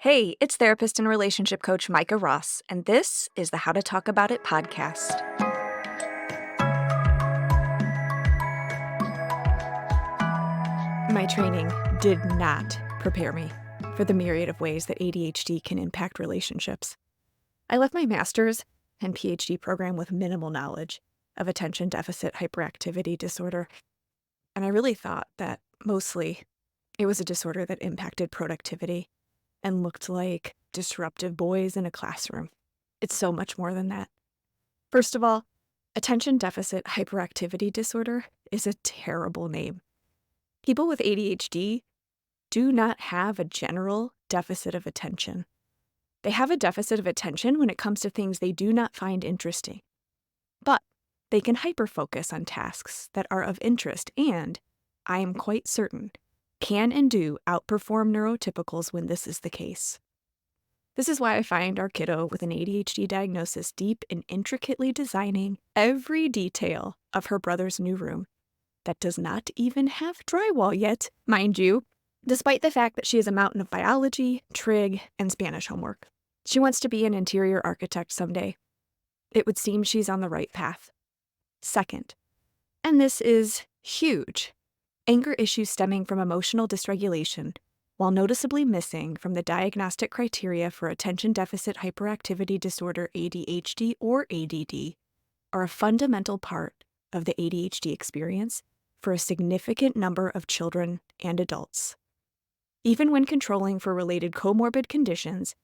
Hey, it's therapist and relationship coach Micah Ross, and this is the How to Talk About It podcast. My training did not prepare me for the myriad of ways that ADHD can impact relationships. I left my master's and PhD program with minimal knowledge of attention deficit hyperactivity disorder, and I really thought that mostly it was a disorder that impacted productivity and looked like disruptive boys in a classroom. It's so much more than that. First of all, attention deficit hyperactivity disorder is a terrible name. People with ADHD do not have a general deficit of attention. They have a deficit of attention when it comes to things they do not find interesting. But they can hyperfocus on tasks that are of interest and, I am quite certain, can and do outperform neurotypicals when this is the case. This is why I find our kiddo with an ADHD diagnosis deep in intricately designing every detail of her brother's new room that does not even have drywall yet, mind you, despite the fact that she has a mountain of biology, trig, and Spanish homework. She wants to be an interior architect someday. It would seem she's on the right path. Second, and this is huge, anger issues stemming from emotional dysregulation, while noticeably missing from the diagnostic criteria for attention deficit hyperactivity disorder ADHD or ADD, are a fundamental part of the ADHD experience for a significant number of children and adults. Even when controlling for related comorbid conditions,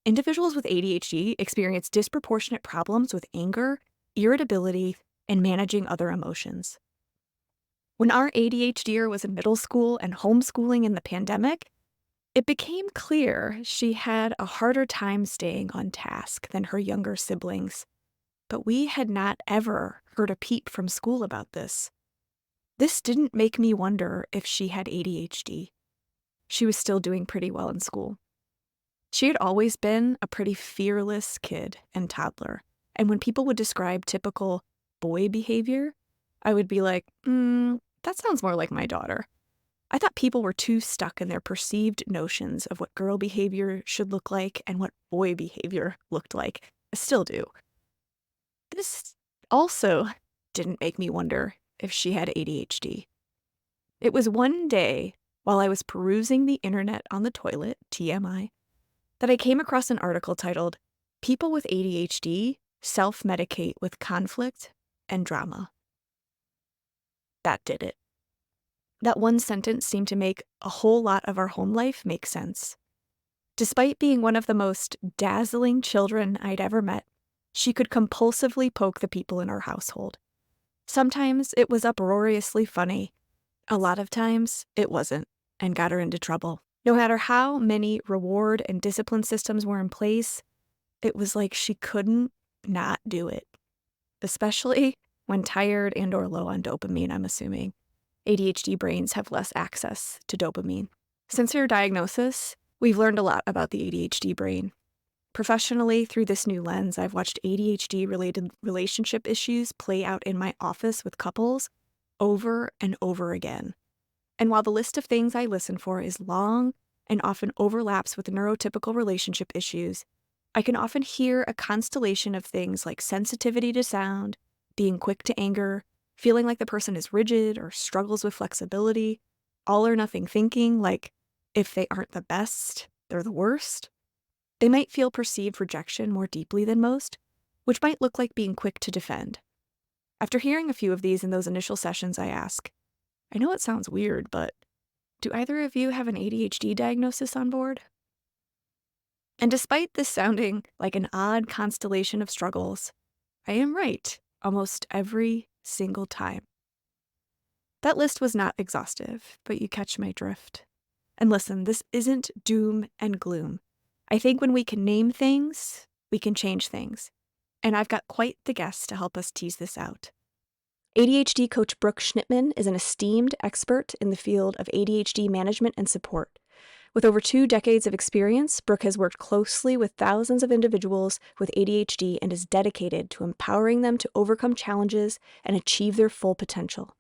individuals with ADHD experience disproportionate problems with anger, irritability, and managing other emotions. When our ADHDer was in middle school and homeschooling in the pandemic, it became clear she had a harder time staying on task than her younger siblings. But we had not ever heard a peep from school about this. This didn't make me wonder if she had ADHD. She was still doing pretty well in school. She had always been a pretty fearless kid and toddler, and when people would describe typical boy behavior, I would be like, that sounds more like my daughter. I thought people were too stuck in their perceived notions of what girl behavior should look like and what boy behavior looked like. I still do. This also didn't make me wonder if she had ADHD. It was one day while I was perusing the internet on the toilet, TMI, that I came across an article titled, "People with ADHD Self-Medicate with Conflict and Drama." That did it. That one sentence seemed to make a whole lot of our home life make sense. Despite being one of the most dazzling children I'd ever met, she could compulsively poke the people in our household. Sometimes it was uproariously funny. A lot of times it wasn't, and got her into trouble. No matter how many reward and discipline systems were in place, it was like she couldn't not do it. Especially when tired and or low on dopamine, I'm assuming. ADHD brains have less access to dopamine. Since her diagnosis, we've learned a lot about the ADHD brain. Professionally, through this new lens, I've watched ADHD-related relationship issues play out in my office with couples over and over again. And while the list of things I listen for is long and often overlaps with neurotypical relationship issues, I can often hear a constellation of things like sensitivity to sound, being quick to anger, feeling like the person is rigid or struggles with flexibility, all or nothing thinking, like if they aren't the best, they're the worst. They might feel perceived rejection more deeply than most, which might look like being quick to defend. After hearing a few of these in those initial sessions, I ask, I know it sounds weird, but do either of you have an ADHD diagnosis on board? And despite this sounding like an odd constellation of struggles, I am right almost every single time. That list was not exhaustive, but you catch my drift. And listen, this isn't doom and gloom. I think when we can name things, we can change things. And I've got quite the guest to help us tease this out. ADHD coach Brooke Schnittman is an esteemed expert in the field of ADHD management and support. With over 2 decades of experience, Brooke has worked closely with thousands of individuals with ADHD and is dedicated to empowering them to overcome challenges and achieve their full potential.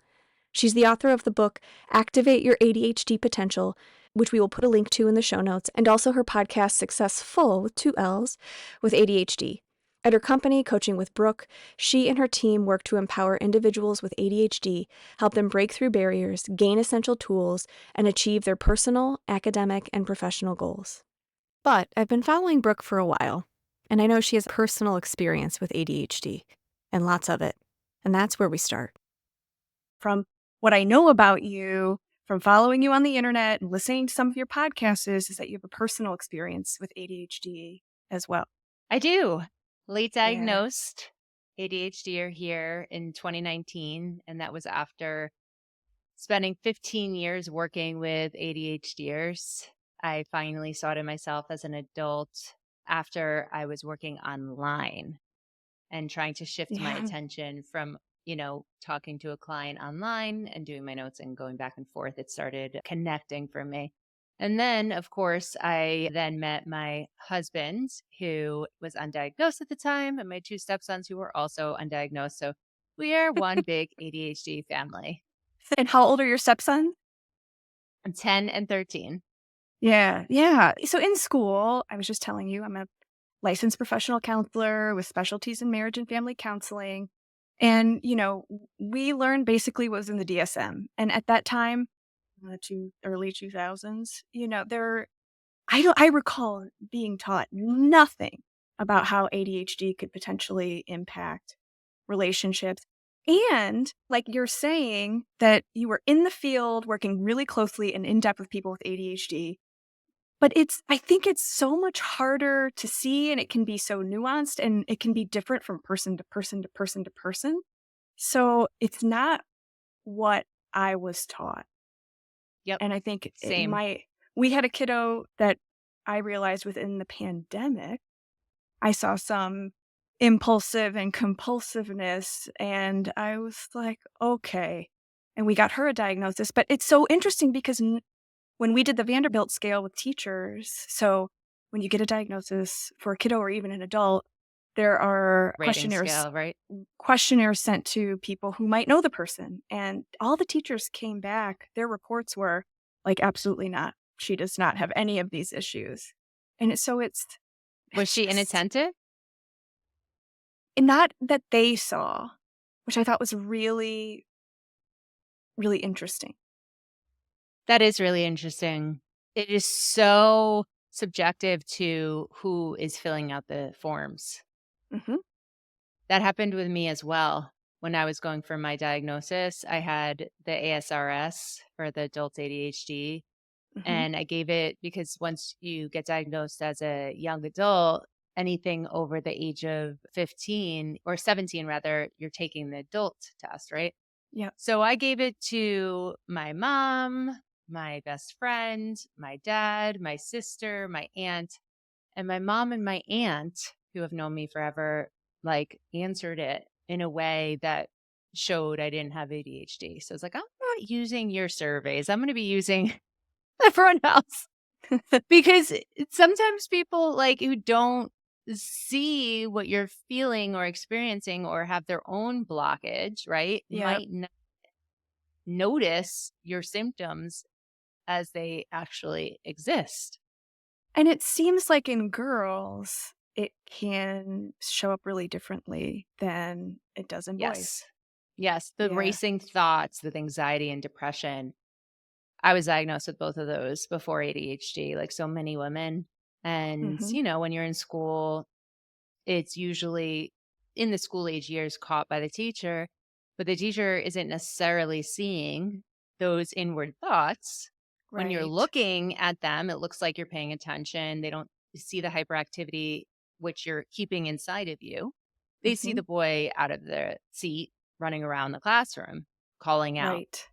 She's the author of the book, Activate Your ADHD Potential, which we will put a link to in the show notes, and also her podcast, Successful, with 2 L's, with ADHD. At her company, Coaching with Brooke, she and her team work to empower individuals with ADHD, help them break through barriers, gain essential tools, and achieve their personal, academic, and professional goals. But I've been following Brooke for a while, and I know she has personal experience with ADHD, and lots of it. And that's where we start. From what I know about you, from following you on the internet and listening to some of your podcasts, is that you have a personal experience with ADHD as well. I do. Late diagnosed ADHD here in 2019, and that was after spending 15 years working with ADHDers. I finally saw to myself as an adult after I was working online and trying to shift my attention from, talking to a client online and doing my notes and going back and forth. It started connecting for me. And then, of course, I then met my husband, who was undiagnosed at the time, and my 2 stepsons, who were also undiagnosed. So we are one big ADHD family. And how old are your stepsons? I'm 10 and 13. Yeah. So in school, I was just telling you, I'm a licensed professional counselor with specialties in marriage and family counseling. And, we learned basically what was in the DSM. And at that time, early 2000s, I recall being taught nothing about how ADHD could potentially impact relationships. And like you're saying that you were in the field working really closely and in depth with people with ADHD. But I think it's so much harder to see, and it can be so nuanced, and it can be different from person to person to person to person. So it's not what I was taught. Yep. And I think Same. we had a kiddo that I realized within the pandemic, I saw some impulsive and compulsiveness, and I was like, okay. And we got her a diagnosis. But it's so interesting because when we did the Vanderbilt scale with teachers, so when you get a diagnosis for a kiddo or even an adult, there are Rating scale, right? questionnaires sent to people who might know the person. And all the teachers came back, their reports were like, absolutely not. She does not have any of these issues. And Was she inattentive? Not that they saw, which I thought was really, really interesting. That is really interesting. It is so subjective to who is filling out the forms. Mm-hmm. That happened with me as well. When I was going for my diagnosis, I had the ASRS for the adult ADHD. Mm-hmm. And I gave it because once you get diagnosed as a young adult, anything over the age of 15 or 17, rather, you're taking the adult test, right? Yeah. So I gave it to my mom, my best friend, my dad, my sister, my aunt, and my mom and my aunt, who have known me forever, answered it in a way that showed I didn't have ADHD. So it's like, I'm not using your surveys. I'm going to be using everyone else. Because sometimes people who don't see what you're feeling or experiencing or have their own blockage, right? Yeah. Might not notice your symptoms as they actually exist. And it seems like in girls, it can show up really differently than it does in boys. Yes. The racing thoughts, the anxiety and depression. I was diagnosed with both of those before ADHD, like so many women. And, when you're in school, it's usually in the school age years caught by the teacher, but the teacher isn't necessarily seeing those inward thoughts. Right. When you're looking at them, it looks like you're paying attention. They don't see the hyperactivity, which you're keeping inside of you. They see the boy out of the seat running around the classroom, calling out. Right.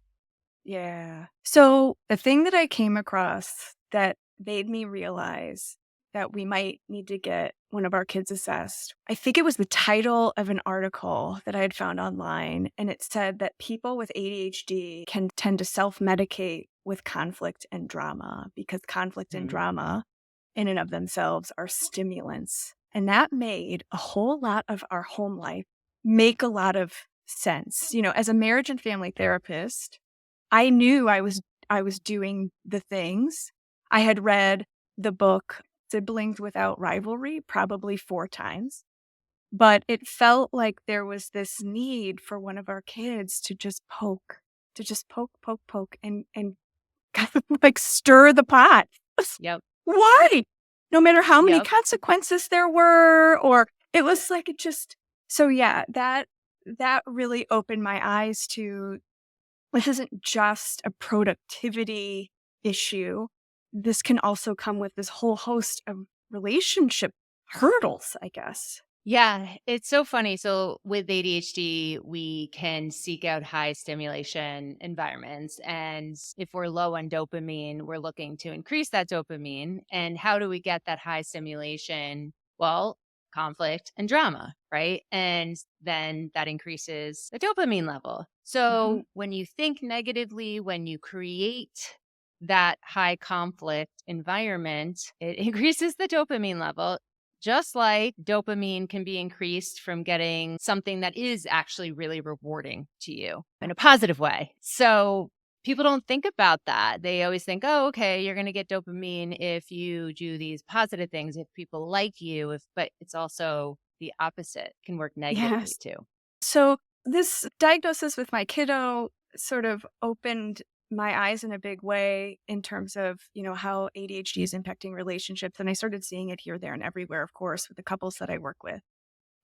Yeah. So the thing that I came across that made me realize that we might need to get one of our kids assessed, I think it was the title of an article that I had found online, and it said that people with ADHD can tend to self-medicate with conflict and drama because conflict and drama in and of themselves are stimulants. And that made a whole lot of our home life make a lot of sense. As a marriage and family therapist, I knew I I was doing the things. I had read the book Siblings Without Rivalry probably 4 times, but it felt like there was this need for one of our kids to just poke, and kind of like stir the pot. Yep. Why? No matter how many Yep. consequences there were, or it was like it just so yeah, that really opened my eyes to this isn't just a productivity issue. This can also come with this whole host of relationship hurdles, I guess. Yeah, it's so funny. So with ADHD, we can seek out high stimulation environments. And if we're low on dopamine, we're looking to increase that dopamine. And how do we get that high stimulation? Well, conflict and drama, right? And then that increases the dopamine level. Mhm. So when you think negatively, when you create that high conflict environment, it increases the dopamine level. Just like dopamine can be increased from getting something that is actually really rewarding to you in a positive way. So people don't think about that. They always think, oh, okay, you're going to get dopamine if you do these positive things, if people like you, but it's also the opposite, can work negatively Yes. too. So this diagnosis with my kiddo sort of opened my eyes in a big way in terms of, how ADHD is impacting relationships. And I started seeing it here, there, and everywhere, of course, with the couples that I work with.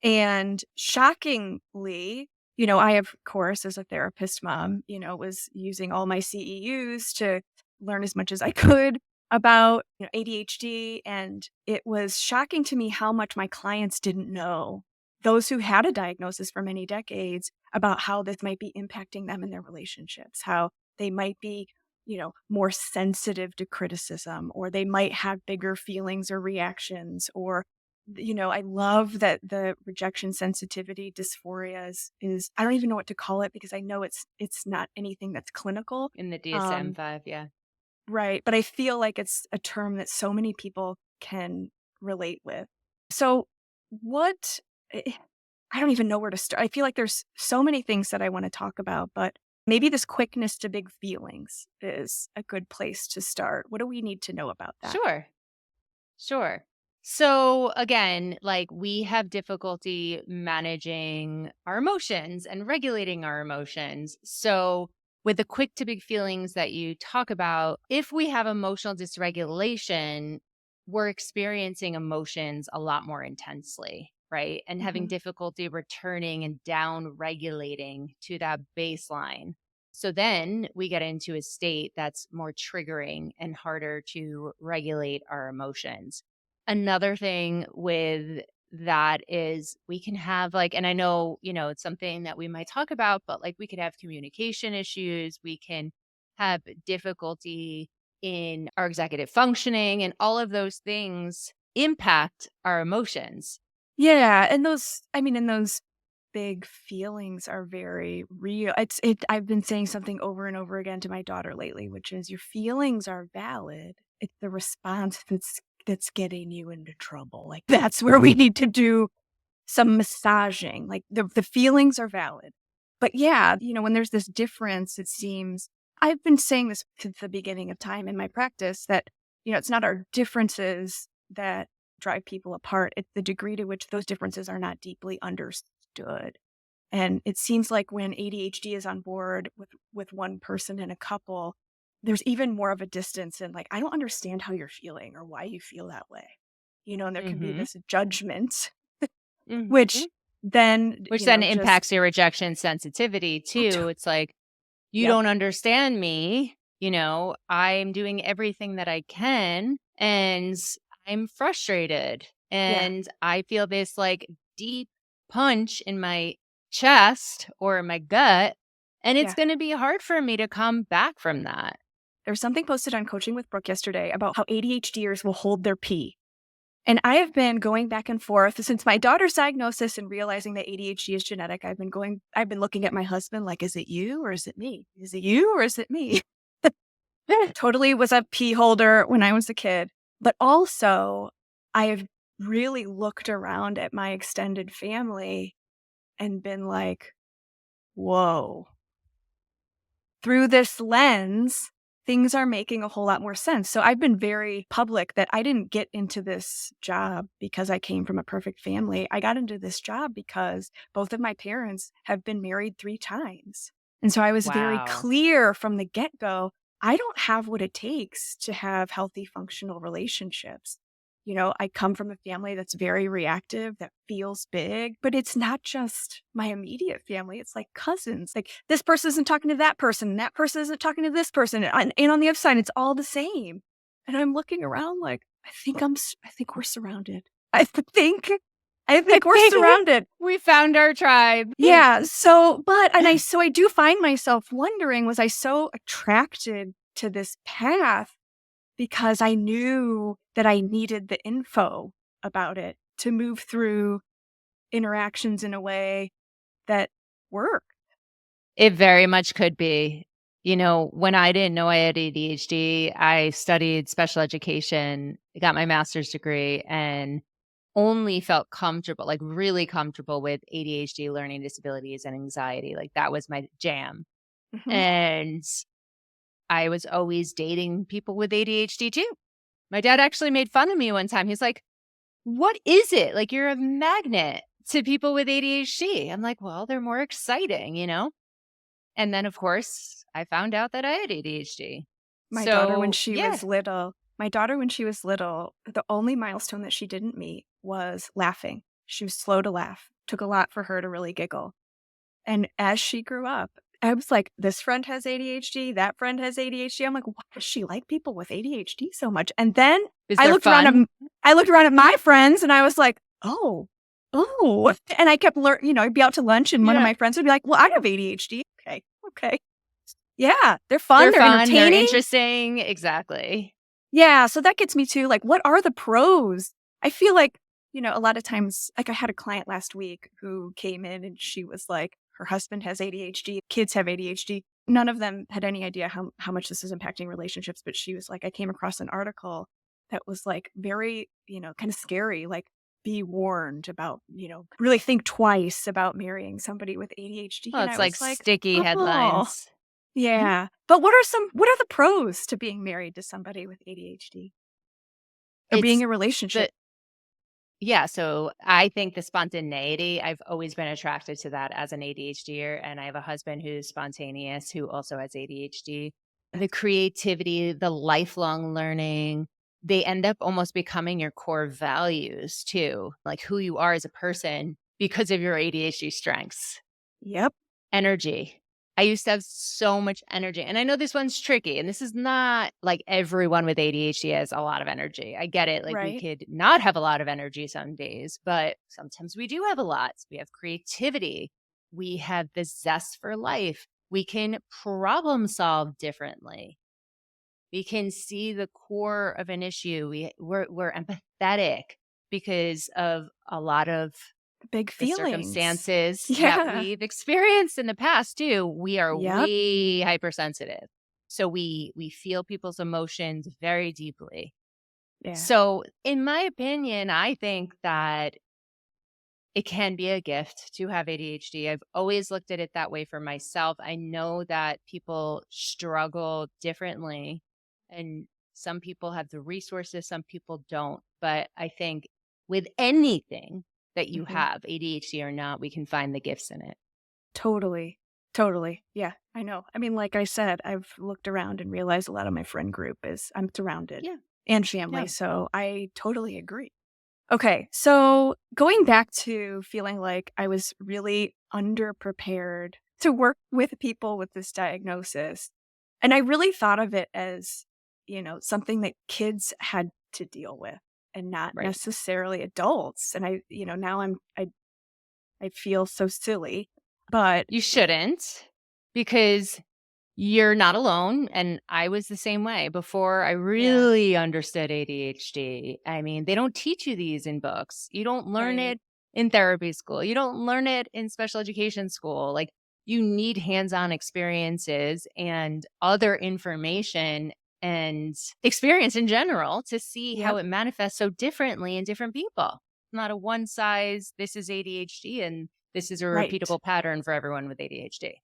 And shockingly, I, of course, as a therapist mom, was using all my CEUs to learn as much as I could about ADHD. And it was shocking to me how much my clients didn't know, those who had a diagnosis for many decades, about how this might be impacting them in their relationships, how they might be more sensitive to criticism, or they might have bigger feelings or reactions, or I love that the rejection sensitivity dysphoria is I don't even know what to call it, because I know it's not anything that's clinical. In the Um, DSM-5, yeah. right. But I feel like it's a term that so many people can relate with. So what eh, I don't even know where to start. I feel like there's so many things that I want to talk about, but maybe this quickness to big feelings is a good place to start. What do we need to know about that? Sure. Sure. So again, like we have difficulty managing our emotions and regulating our emotions. So with the quick to big feelings that you talk about, if we have emotional dysregulation, we're experiencing emotions a lot more intensely, right? And having Mhm. difficulty returning and down regulating to that baseline. So then we get into a state that's more triggering and harder to regulate our emotions. Another thing with that is we can have like, and I know, it's something that we might talk about, but like we could have communication issues. We can have difficulty in our executive functioning, and all of those things impact our emotions. Yeah, and those big feelings are very real. I've been saying something over and over again to my daughter lately, which is your feelings are valid. It's the response that's getting you into trouble. Like that's where we need to do some massaging. Like the feelings are valid. But yeah, when there's this difference, it seems I've been saying this since the beginning of time in my practice that, it's not our differences that drive people apart. It's the degree to which those differences are not deeply understood. And it seems like when ADHD is on board with one person in a couple, there's even more of a distance, and like, I don't understand how you're feeling or why you feel that way. And there can be Mm-hmm. this judgment, Mm-hmm. which then, Which then just impacts your rejection sensitivity too. It's like, you yep, don't understand me. I'm doing everything that I can, and I'm frustrated. yeah, And I feel this like deep punch in my chest or my gut. And it's yeah. going to be hard for me to come back from that. There's something posted on Coaching with Brooke yesterday about how ADHDers will hold their pee. And I have been going back and forth since my daughter's diagnosis and realizing that ADHD is genetic. I've been looking at my husband like, is it you or is it me? Is it you or is it me? Totally was a pee holder when I was a kid. But also, I have really looked around at my extended family and been like, whoa. Through this lens, things are making a whole lot more sense. So I've been very public that I didn't get into this job because I came from a perfect family. I got into this job because both of my parents have been married 3 times. And so I was very Wow. clear from the get-go, I don't have what it takes to have healthy, functional relationships. I come from a family that's very reactive, that feels big, but it's not just my immediate family. It's like cousins. Like this person isn't talking to that person, and that person isn't talking to this person. And on the other side, it's all the same. And I'm looking around like, I think we're surrounded. I think we're surrounded. We found our tribe. Yeah. So I do find myself wondering, was I so attracted to this path because I knew that I needed the info about it to move through interactions in a way that worked? It very much could be. When I didn't know I had ADHD, I studied special education, got my master's degree, and only felt comfortable, like really comfortable with ADHD, learning disabilities, and anxiety. Like that was my jam. Mhm. And I was always dating people with ADHD too. My dad actually made fun of me one time. He's like, "What is it? Like you're a magnet to people with ADHD." I'm like, "Well, they're more exciting." And then, of course, I found out that I had ADHD. My daughter, when So, she yeah. was little, the only milestone that she didn't meet was laughing. She was slow to laugh. Took a lot for her to really giggle. And as she grew up, I was like, this friend has ADHD, that friend has ADHD. I'm like, why does she like people with ADHD so much? And then Is I there looked around fun? at my friends and I was like, oh. And I kept learning, I'd be out to lunch and one of Yeah. my friends would be like, well, I have ADHD. Okay. Yeah, they're fun, They're they're fun, they're entertaining. interesting. Exactly. Yeah, so that gets me to like, what are the pros? I feel like, a lot of times, like I had a client last week who came in and she was like, her husband has ADHD, kids have ADHD. None of them had any idea how much this is impacting relationships, but she was like, I came across an article that was like very, kind of scary, like be warned about, really think twice about marrying somebody with ADHD. Well, And it's I like was like, sticky oh, headlines. yeah. But what are the pros to being married to somebody with ADHD? Or being It's in a relationship? the Yeah, so I think the spontaneity, I've always been attracted to that as an ADHDer, and I have a husband who's spontaneous who also has ADHD. The That's creativity, the lifelong learning, they end up almost becoming your core values too, like who you are as a person because of your ADHD strengths. Yep. Energy. I used to have so much energy. And I know this one's tricky. And this is not like everyone with ADHD has a lot of energy. I get it. Like we Right. could not have a lot of energy some days, but sometimes we do have a lot. We have creativity. We have the zest for life. We can problem solve differently. We can see the core of an issue. We're empathetic because of a lot of Big the feelings. circumstances that Yeah. we've experienced in the past too. We are Yep. way hypersensitive. So we feel people's emotions very deeply. Yeah. So in my opinion, I think that it can be a gift to have ADHD. I've always looked at it that way for myself. I know that people struggle differently and some people have the resources, some people don't. But I think with anything that you Mhm. have, ADHD or not, we can find the gifts in it. Totally. Totally. Yeah, I know. I mean, like I said, I've looked around and realized a lot of my friend group I'm surrounded Yeah. and Yeah. family. So I totally agree. Okay. So going back to feeling like I was really underprepared to work with people with this diagnosis. And I really thought of it as, something that kids had to deal with and not Right. necessarily adults. And now I feel so silly, but You shouldn't because you're not alone. And I was the same way before I yeah, really understood ADHD. I mean, they don't teach you these in books. You don't learn right. it in therapy school. You don't learn it in special education school. Like, you need hands on experiences and other information and experience in general to see how Yep. it manifests so differently in different people. Not a one size, this is ADHD and this is a Right. repeatable pattern for everyone with ADHD.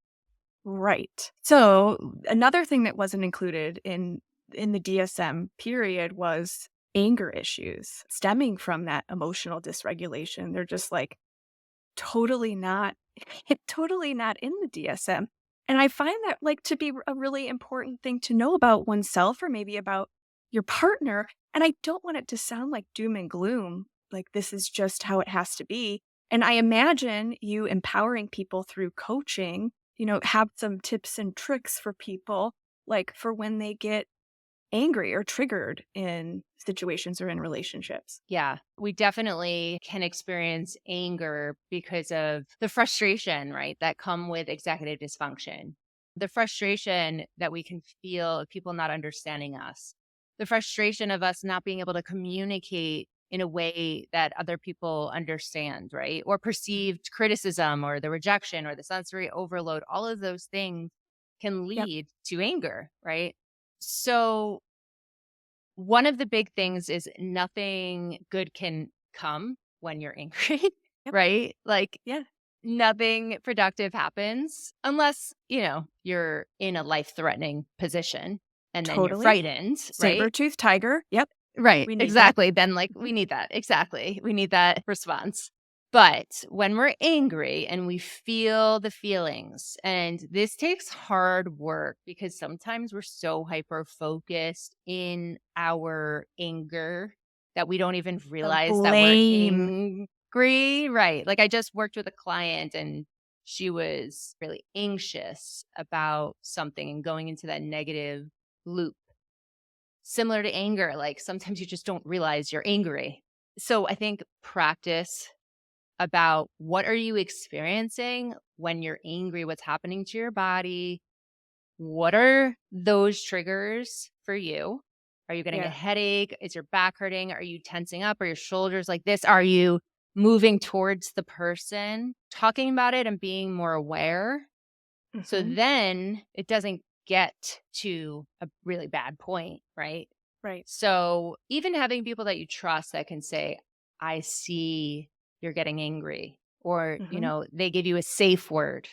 Right. So another thing that wasn't included in the DSM period was anger issues stemming from that emotional dysregulation. They're just like totally not totally not in the DSM. And I find that like to be a really important thing to know about oneself or maybe about your partner. And I don't want it to sound like doom and gloom, like this is just how it has to be. And I imagine you empowering people through coaching, have some tips and tricks for people, like for when they get angry or triggered in situations or in relationships. Yeah, we definitely can experience anger because of the frustration, right, that come with executive dysfunction. The frustration that we can feel of people not understanding us. The frustration of us not being able to communicate in a way that other people understand, right? Or perceived criticism or the rejection or the sensory overload, all of those things can Yep. lead to anger, right? So one of the big things is nothing good can come when you're angry, Yep. right? Like Yeah. nothing productive happens unless, you're in a life-threatening position and then you're Totally. frightened, right? Saber-toothed tiger. Yep. Right, We need that. exactly. Then Mhm. we need that. Exactly. We need that response. But when we're angry and we feel the feelings, and this takes hard work because sometimes we're so hyper focused in our anger that we don't even The realize that we're blame. angry. Right. Like I just worked with a client and she was really anxious about something and going into that negative loop. Similar to anger, like sometimes you just don't realize you're angry. So I think practice about what are you experiencing when you're angry, what's happening to your body, what are those triggers for you? Are you getting a Yeah. headache? Is your back hurting? Are you tensing up? Are your shoulders like this? Are you moving towards the person? Talking about it and being more aware. So Mhm. then it doesn't get to a really bad point, right? Right. So even having people that you trust that can say, I see you're getting angry, or, Mhm. they give you a safe word,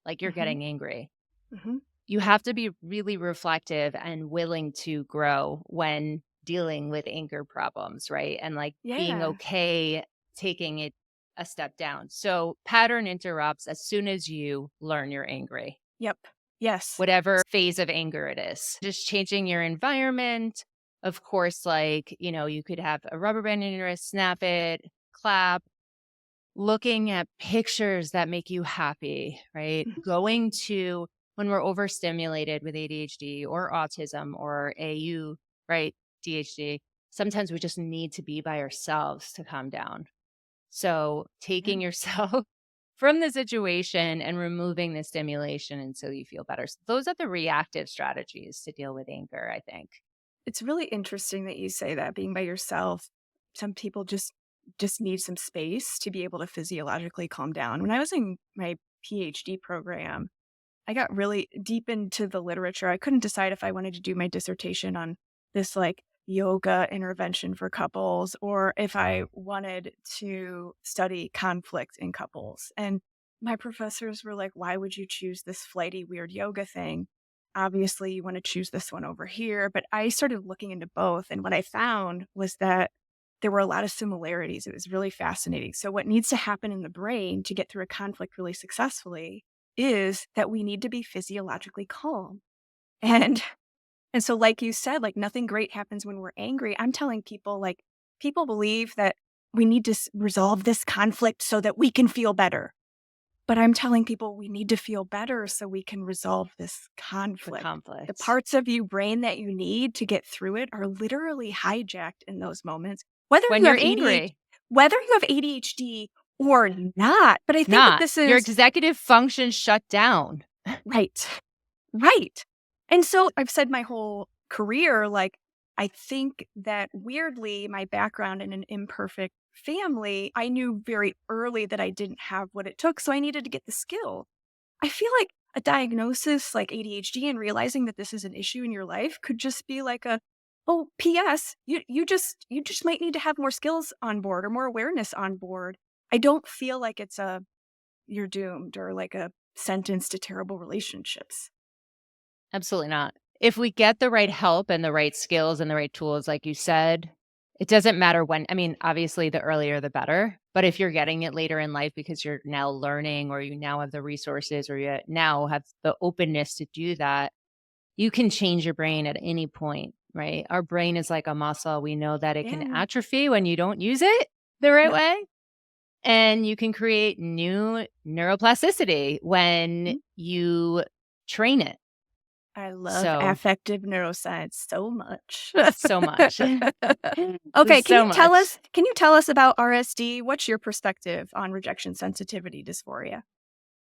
like you're Mhm. getting angry. Mhm. You have to be really reflective and willing to grow when dealing with anger problems, right? And like being Yeah. okay taking it a step down. So pattern interrupts as soon as you learn you're angry, Yep. Yes. whatever phase of anger it is. Just changing your environment. Of course, like, you could have a rubber band in your wrist, snap it, clap, looking at pictures that make you happy, right? Mhm. Going to when we're overstimulated with ADHD or autism or AU, right? DHD, sometimes we just need to be by ourselves to calm down. So Yeah. taking yourself from the situation and removing the stimulation until you feel better. So those are the reactive strategies to deal with anger, I think. It's really interesting that you say that being by yourself. Some people just need some space to be able to physiologically calm down. When I was in my PhD program, I got really deep into the literature. I couldn't decide if I wanted to do my dissertation on this like yoga intervention for couples or if I wanted to study conflict in couples. And my professors were like, why would you choose this flighty, weird yoga thing? Obviously, you want to choose this one over here. But I started looking into both. And what I found was that there were a lot of similarities. It was really fascinating. So, what needs to happen in the brain to get through a conflict really successfully is that we need to be physiologically calm. And and so like you said, like nothing great happens when we're angry. I'm telling people like people believe that we need to resolve this conflict so that we can feel better. But I'm telling people we need to feel better so we can resolve this The conflict. The conflict. parts of you brain that you need to get through it are literally hijacked in those moments. Whether When you you're have ADHD, angry, or not. But I think that not this your is executive function shut down. right. Right. And so I've said my whole career, like, I think that weirdly, my background in an imperfect family, I knew very early that I didn't have what it took. So I needed to get the skill. I feel like a diagnosis like ADHD and realizing that this is an issue in your life could just be like oh, PS, you just might need to have more skills on board or more awareness on board. I don't feel like it's a you're doomed or like a sentenced to terrible relationships. Absolutely not. If we get the right help and the right skills and the right tools, like you said, it doesn't matter when. I mean, obviously, the earlier the better. But if you're getting it later in life because you're now learning or you now have the resources or you now have the openness to do that, you can change your brain at any point, right? Our brain is like a muscle. We know that it can Yeah. atrophy when you don't use it the right Yep. way. And you can create new neuroplasticity when Mhm. you train it. I love So, affective neuroscience so much. so much. Okay, So much. can you tell us about RSD? What's your perspective on rejection sensitivity dysphoria?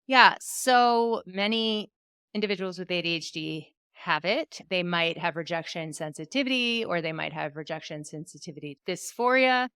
Yeah. So many individuals with ADHD have it. They might have rejection sensitivity or they might have rejection sensitivity dysphoria.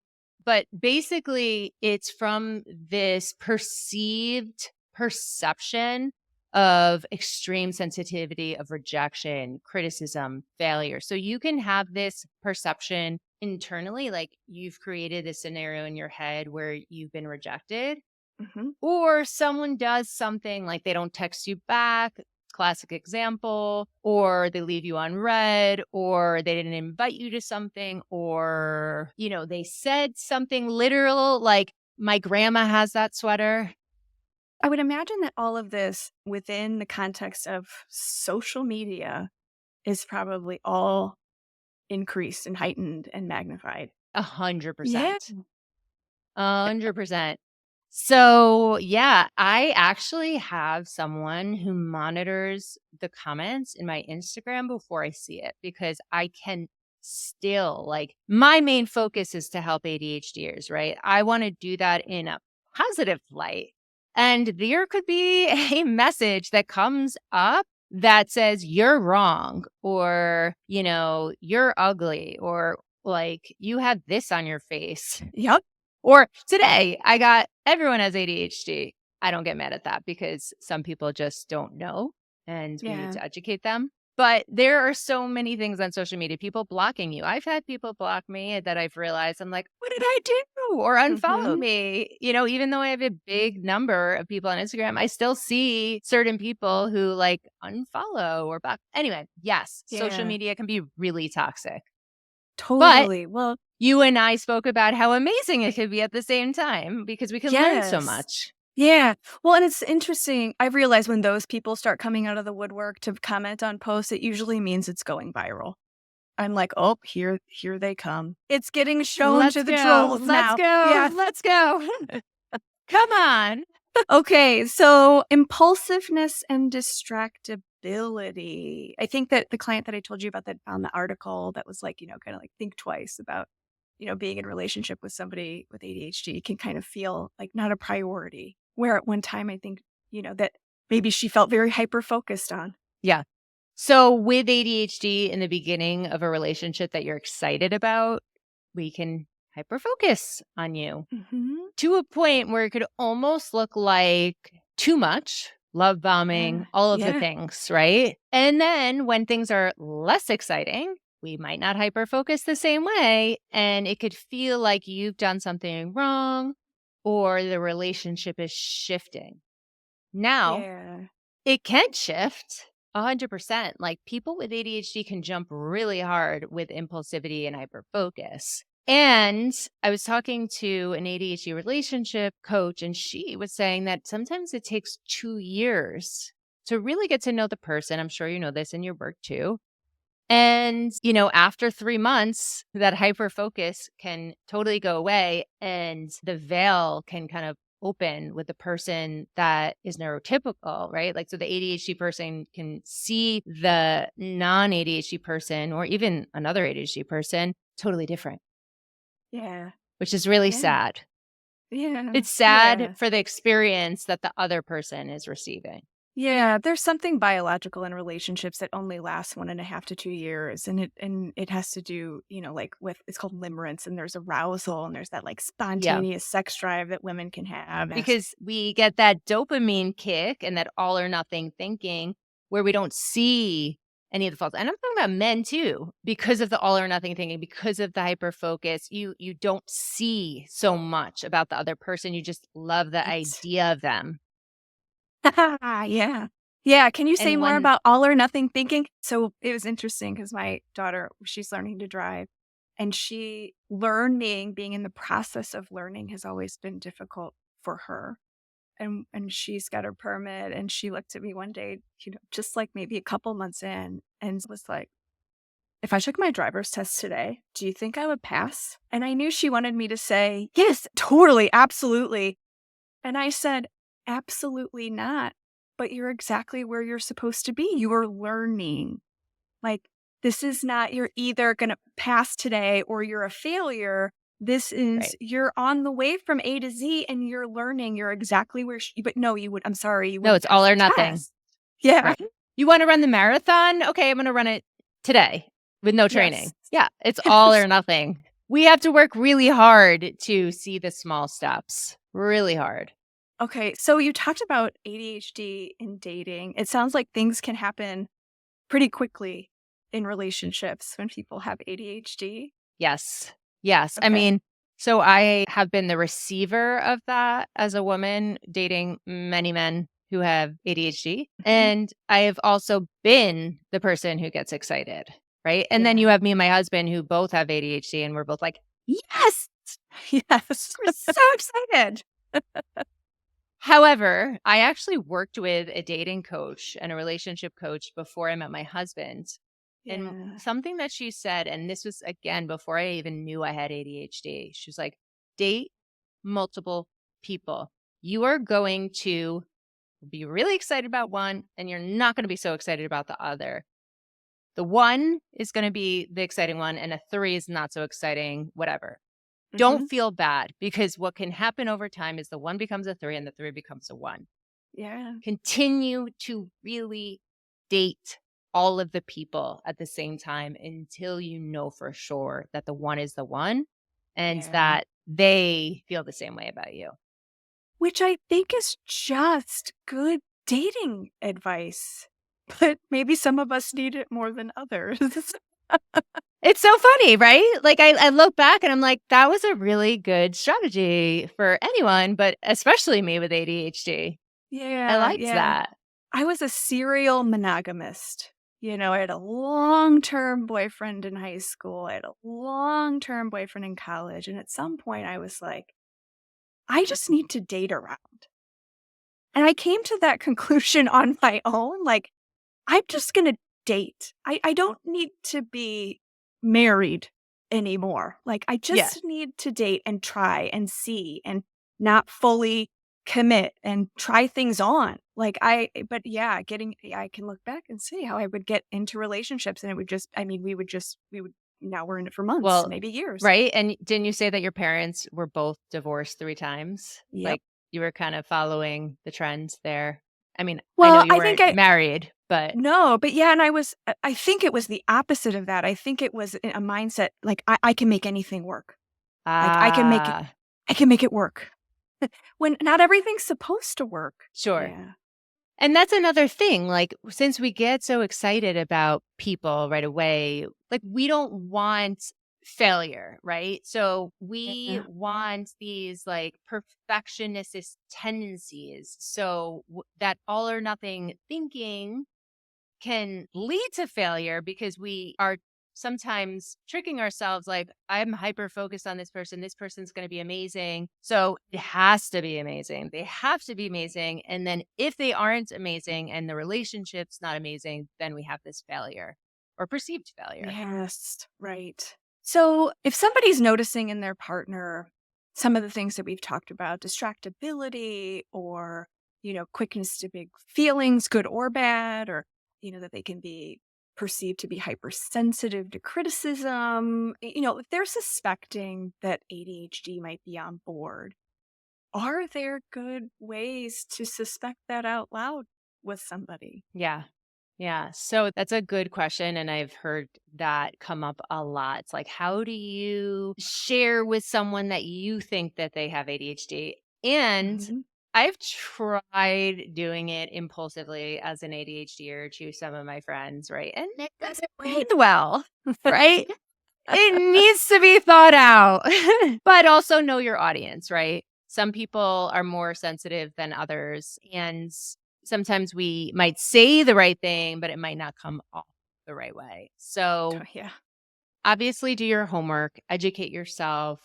But basically, it's from this perceived perception of extreme sensitivity of rejection, criticism, failure. So you can have this perception internally, like you've created a scenario in your head where you've been rejected, Mhm. or someone does something like they don't text you back, classic example, or they leave you unread, or they didn't invite you to something, or, they said something literal like, my grandma has that sweater. I would imagine that all of this within the context of social media is probably all increased and heightened and magnified. Yeah. 100%. 100%. So, yeah, I actually have someone who monitors the comments in my Instagram before I see it because I can still, like, my main focus is to help ADHDers, right? I want to do that in a positive light. And there could be a message that comes up that says you're wrong or, you're ugly or like you have this on your face. Yep. Or today, I got everyone has ADHD. I don't get mad at that because some people just don't know and we need Yeah. to educate them. But there are so many things on social media, people blocking you. I've had people block me that I've realized I'm like, what did I do? Or unfollow Mhm. me. Even though I have a big number of people on Instagram, I still see certain people who like unfollow or block. Anyway, yes, social Yeah. media can be really toxic. But Totally. Well, you and I spoke about how amazing it could be at the same time because we can learn so yes. much. Yeah. Well, and it's interesting. I've realized when those people start coming out of the woodwork to comment on posts, it usually means it's going viral. I'm like, "Oh, here they come. It's getting shown Let's to the go. trolls Let's now." go. Yeah. Let's go. Come on. Okay, so impulsiveness and distractibility. I think that the client that I told you about that found the article that was like, kind of like think twice about, being in a relationship with somebody with ADHD can kind of feel like not a priority. Where at one time I think, that maybe she felt very hyper focused on. Yeah. So with ADHD in the beginning of a relationship that you're excited about, we can hyperfocus on you Mhm. to a point where it could almost look like too much, love bombing, Yeah. all of the Yeah. things, right? And then when things are less exciting, we might not hyperfocus the same way. And it could feel like you've done something wrong or the relationship is shifting. Now, Yeah. it can shift 100%. Like people with ADHD can jump really hard with impulsivity and hyperfocus. And I was talking to an ADHD relationship coach, and she was saying that sometimes it takes 2 years to really get to know the person. I'm sure you know this in your work too. And, after 3 months, that hyper focus can totally go away and the veil can kind of open with the person that is neurotypical, right? Like, so the ADHD person can see the non ADHD person or even another ADHD person totally different, Yeah. which is really Yeah. sad. Yeah. It's sad Yeah. for the experience that the other person is receiving. Yeah, there's something biological in relationships that only lasts 1.5 to 2 years, and it has to do, like with it's called limerence, and there's arousal, and there's that like Yeah. spontaneous sex drive that women can have. Because we get that dopamine kick and that all or nothing thinking where we don't see any of the faults. And I'm talking about men too, because of the all or nothing thinking, because of the hyper focus. You don't see so much about the other person. You just love the Right. idea of them. Yeah. Yeah. Can you say And more when about all or nothing thinking? So it was interesting because my daughter, she's learning to drive, and being in the process of learning has always been difficult for her. And she's got her permit, and she looked at me one day, just like maybe a couple months in, and was like, if I took my driver's test today, do you think I would pass? And I knew she wanted me to say, yes, totally, absolutely. And I said, absolutely not. But you're exactly where you're supposed to be. You are learning. Like, this is not, you're either going to pass today or you're a failure. This is, right. you're on the way from A to Z and you're learning. You're exactly where, but no, I'm sorry, you No, wouldn't it's pass all or the nothing. test. Yeah. Right. You want to run the marathon? Okay, I'm going to run it today with no training. Yes. Yeah, it's all or nothing. We have to work really hard to see the small steps. Really hard. Okay. So you talked about ADHD in dating. It sounds like things can happen pretty quickly in relationships when people have ADHD. Yes. Yes. I Okay. mean, so I have been the receiver of that as a woman dating many men who have ADHD. And I have also been the person who gets excited. Right. And then Yeah. you have me and my husband who both have ADHD, and we're both like, yes. Yes. We're so excited. However, I actually worked with a dating coach and a relationship coach before I met my husband. And Yeah. something that she said, and this was again before I even knew I had ADHD, she was like, date multiple people. You are going to be really excited about one, and you're not going to be so excited about the other. The one is going to be the exciting one, and a 3 is not so exciting, whatever. Don't feel bad, because what can happen over time is the 1 becomes a 3 and the 3 becomes a 1. Yeah. Continue to really date all of the people at the same time until you know for sure that the 1 is the one and Yeah. that they feel the same way about you. Which I think is just good dating advice. But maybe some of us need it more than others. It's so funny, right? Like I look back and I'm like, that was a really good strategy for anyone, but especially me with ADHD. I Yeah. liked Yeah. that. I was a serial monogamist. I had a long-term boyfriend in high school. I had a long-term boyfriend in college. And at some point I was like, I just need to date around. And I came to that conclusion on my own. Like, I'm just going to date. I don't need to be married anymore. Like, I Yeah. just need to date and try and see and not fully commit and try things on. But yeah, I can look back and see how I would get into relationships, and it would just, now we're in it for months, Well, maybe years. right. And didn't you say that your parents were both divorced 3 times? Yep. Like you were kind of following the trends there. I mean, I know Well, you I think weren't married, but no, but yeah, and I think it was the opposite of that. I think it was a mindset like I can make anything work. Like I can make it work. When not everything's supposed to work. sure. Yeah. And that's another thing. Like, since we get so excited about people right away, like, we don't want failure, right? So we Yeah. want these like perfectionist tendencies. So that all or nothing thinking can lead to failure because we are sometimes tricking ourselves like, I'm hyper focused on this person. This person's going to be amazing. So it has to be amazing. They have to be amazing. And then if they aren't amazing and the relationship's not amazing, then we have this failure or perceived failure. Yes. Right. So if somebody's noticing in their partner some of the things that we've talked about, distractibility or, quickness to big feelings, good or bad, or, that they can be perceived to be hypersensitive to criticism, if they're suspecting that ADHD might be on board, are there good ways to suspect that out loud with somebody? Yeah. Yeah. So that's a good question. And I've heard that come up a lot. It's like, how do you share with someone that you think that they have ADHD? And Mhm. I've tried doing it impulsively as an ADHDer to some of my friends, right? And it doesn't end well, right? It needs to be thought out, but also know your audience, right? Some people are more sensitive than others. And sometimes we might say the right thing, but it might not come off the right way. So Yeah. obviously do your homework, educate yourself,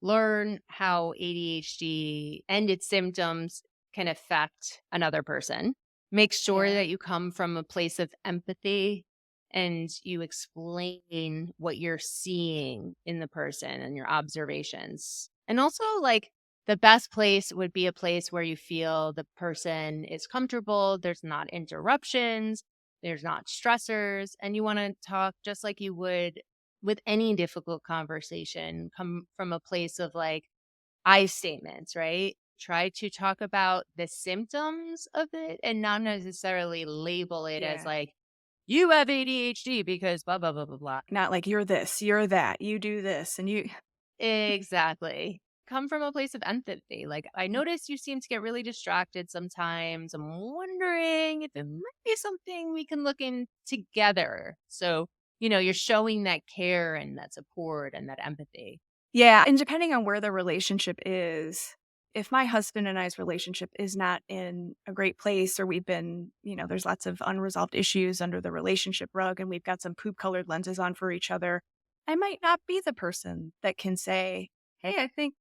learn how ADHD and its symptoms can affect another person. Make sure Yeah. that you come from a place of empathy and you explain what you're seeing in the person and your observations. And also, like, the best place would be a place where you feel the person is comfortable, there's not interruptions, there's not stressors, and you want to talk just like you would with any difficult conversation. Come from a place of like I statements, right? Try to talk about the symptoms of it and not necessarily label it as Yeah. like, you have ADHD because blah, blah, blah, blah, blah. Not like you're this, you're that, you do this, and you. Exactly. Come from a place of empathy. Like, I notice you seem to get really distracted sometimes. I'm wondering if it might be something we can look in together. So, you're showing that care and that support and that empathy. Yeah, and depending on where the relationship is, if my husband and I's relationship is not in a great place or we've been, there's lots of unresolved issues under the relationship rug and we've got some poop colored lenses on for each other, I might not be the person that can say, "Hey, I think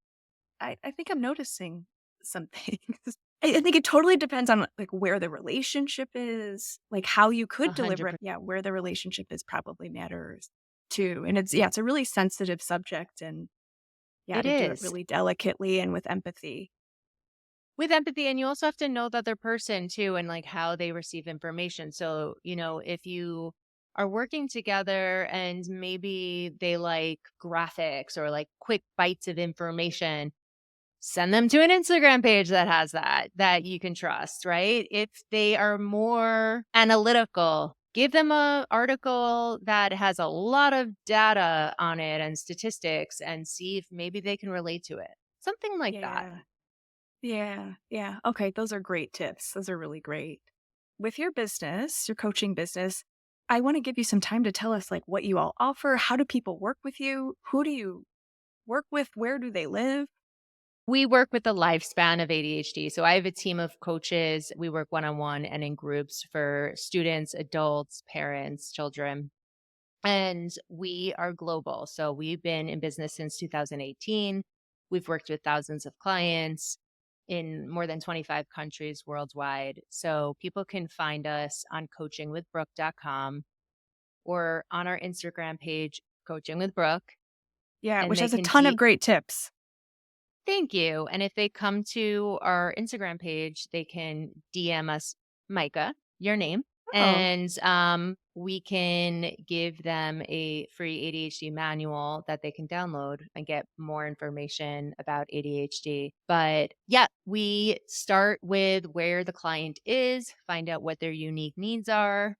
I'm noticing some things." I think it totally depends on like where the relationship is, like how you could deliver it. 100%. Yeah, where the relationship is probably matters too. And it's a really sensitive subject and yeah, It to do it is. really delicately and with empathy. With empathy, and you also have to know the other person too and like how they receive information. So, if you are working together and maybe they like graphics or like quick bites of information, send them to an Instagram page that has that you can trust, right? If they are more analytical, give them a article that has a lot of data on it and statistics and see if maybe they can relate to it. Something like that. Yeah. Yeah. Yeah. Okay. Those are great tips. Those are really great. With your business, your coaching business, I want to give you some time to tell us like what you all offer. How do people work with you? Who do you work with? Where do they live? We work with the lifespan of ADHD. So I have a team of coaches. We work one on one and in groups for students, adults, parents, children. And we are global. So we've been in business since 2018. We've worked with thousands of clients in more than 25 countries worldwide. So people can find us on coachingwithbrooke.com or on our Instagram page, Coaching with Brooke. Yeah, And which they has a can ton of great tips. Thank you. And if they come to our Instagram page, they can DM us, Micah, your name, Oh, and we can give them a free ADHD manual that they can download and get more information about ADHD. But yeah, we start with where the client is, find out what their unique needs are.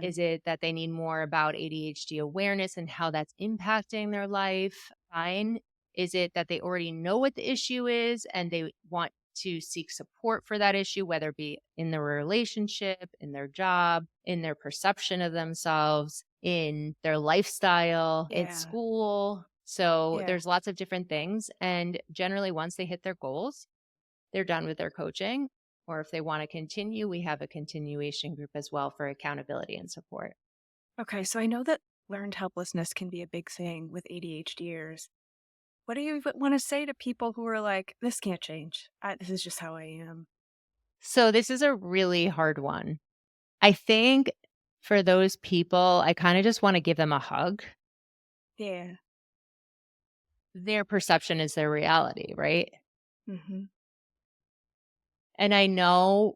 Is it that they need more about ADHD awareness and how that's impacting their life? Fine. Is it that they already know what the issue is and they want to seek support for that issue, whether it be in their relationship, in their job, in their perception of themselves, in their lifestyle, in yeah. school? So Yeah. there's lots of different things. And generally, once they hit their goals, they're done with their coaching. Or if they want to continue, we have a continuation group as well for accountability and support. Okay. So I know that learned helplessness can be a big thing with ADHDers. What do you want to say to people who are like, this can't change? This is just how I am. So this is a really hard one. I think for those people, I kind of just want to give them a hug. Yeah. Their perception is their reality, right? Mm-hmm. And I know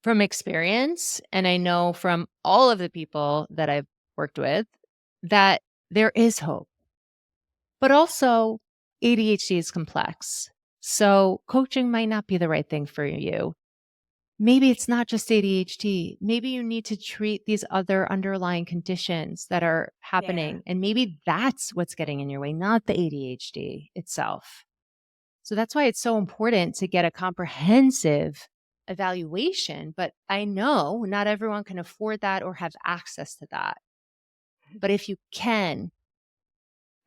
from experience, and I know from all of the people that I've worked with, that there is hope. But also, ADHD is complex. So coaching might not be the right thing for you. Maybe it's not just ADHD. Maybe you need to treat these other underlying conditions that are Yeah. happening. And maybe that's what's getting in your way, not the ADHD itself. So that's why it's so important to get a comprehensive evaluation. But I know not everyone can afford that or have access to that. But if you can,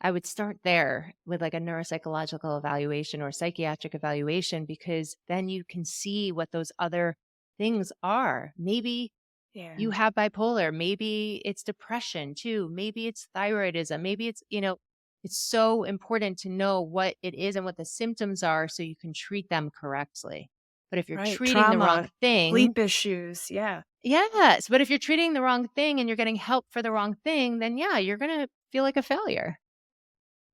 I would start there with like a neuropsychological evaluation or psychiatric evaluation, because then you can see what those other things are. Maybe Yeah. you have bipolar. Maybe it's depression too. Maybe it's thyroidism. Maybe it's, it's so important to know what it is and what the symptoms are so you can treat them correctly. But if you're Right. treating the wrong Trauma, thing, sleep issues. Yeah. yes. But if you're treating the wrong thing and you're getting help for the wrong thing, then yeah, you're going to feel like a failure.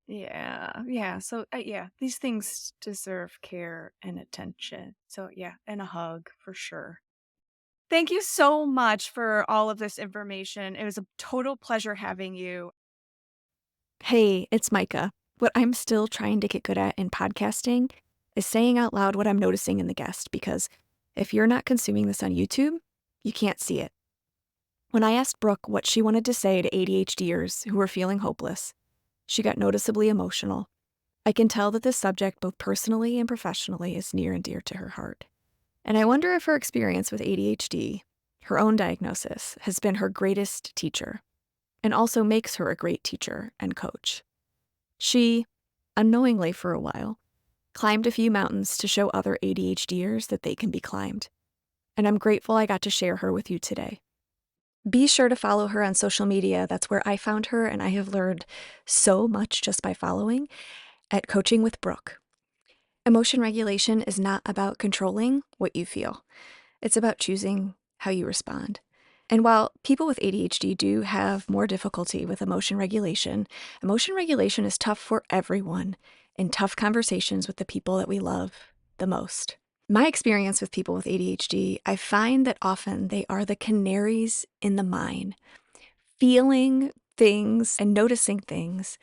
Yeah. Yeah. So, yeah, these things deserve care and attention. So, yeah, and a hug for sure. Thank you so much for all of this information. It was a total pleasure having you. Hey, it's Micah. What I'm still trying to get good at in podcasting is saying out loud what I'm noticing in the guest, because if you're not consuming this on YouTube, you can't see it. When I asked Brooke what she wanted to say to ADHDers who were feeling hopeless, she got noticeably emotional. I can tell that this subject, both personally and professionally, is near and dear to her heart. And I wonder if her experience with ADHD, her own diagnosis, has been her greatest teacher, and also makes her a great teacher and coach. She, unknowingly for a while, climbed a few mountains to show other ADHDers that they can be climbed. And I'm grateful I got to share her with you today. Be sure to follow her on social media. That's where I found her, and I have learned so much just by following, at Coaching with Brooke. Emotion regulation is not about controlling what you feel. It's about choosing how you respond. And while people with ADHD do have more difficulty with emotion regulation is tough for everyone in tough conversations with the people that we love the most. My experience with people with ADHD, I find that often they are the canaries in the mine, feeling things and noticing things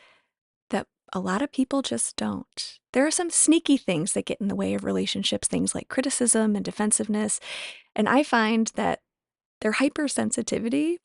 that a lot of people just don't. There are some sneaky things that get in the way of relationships, things like criticism and defensiveness. And I find that their hypersensitivity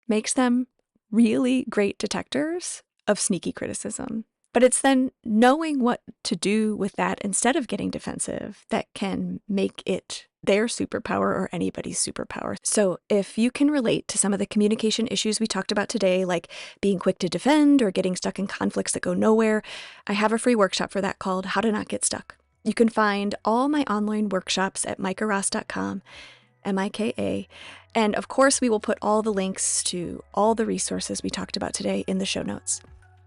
makes them really great detectors of sneaky criticism. But it's then knowing what to do with that instead of getting defensive that can make it their superpower or anybody's superpower. So if you can relate to some of the communication issues we talked about today, like being quick to defend or getting stuck in conflicts that go nowhere, I have a free workshop for that called How to Not Get Stuck. You can find all my online workshops at mikaross.com, MIKA. And of course, we will put all the links to all the resources we talked about today in the show notes.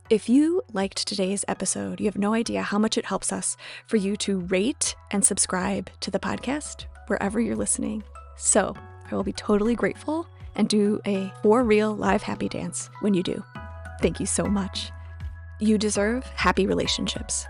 If you liked today's episode, you have no idea how much it helps us for you to rate and subscribe to the podcast wherever you're listening. So I will be totally grateful and do a for real live happy dance when you do. Thank you so much. You deserve happy relationships.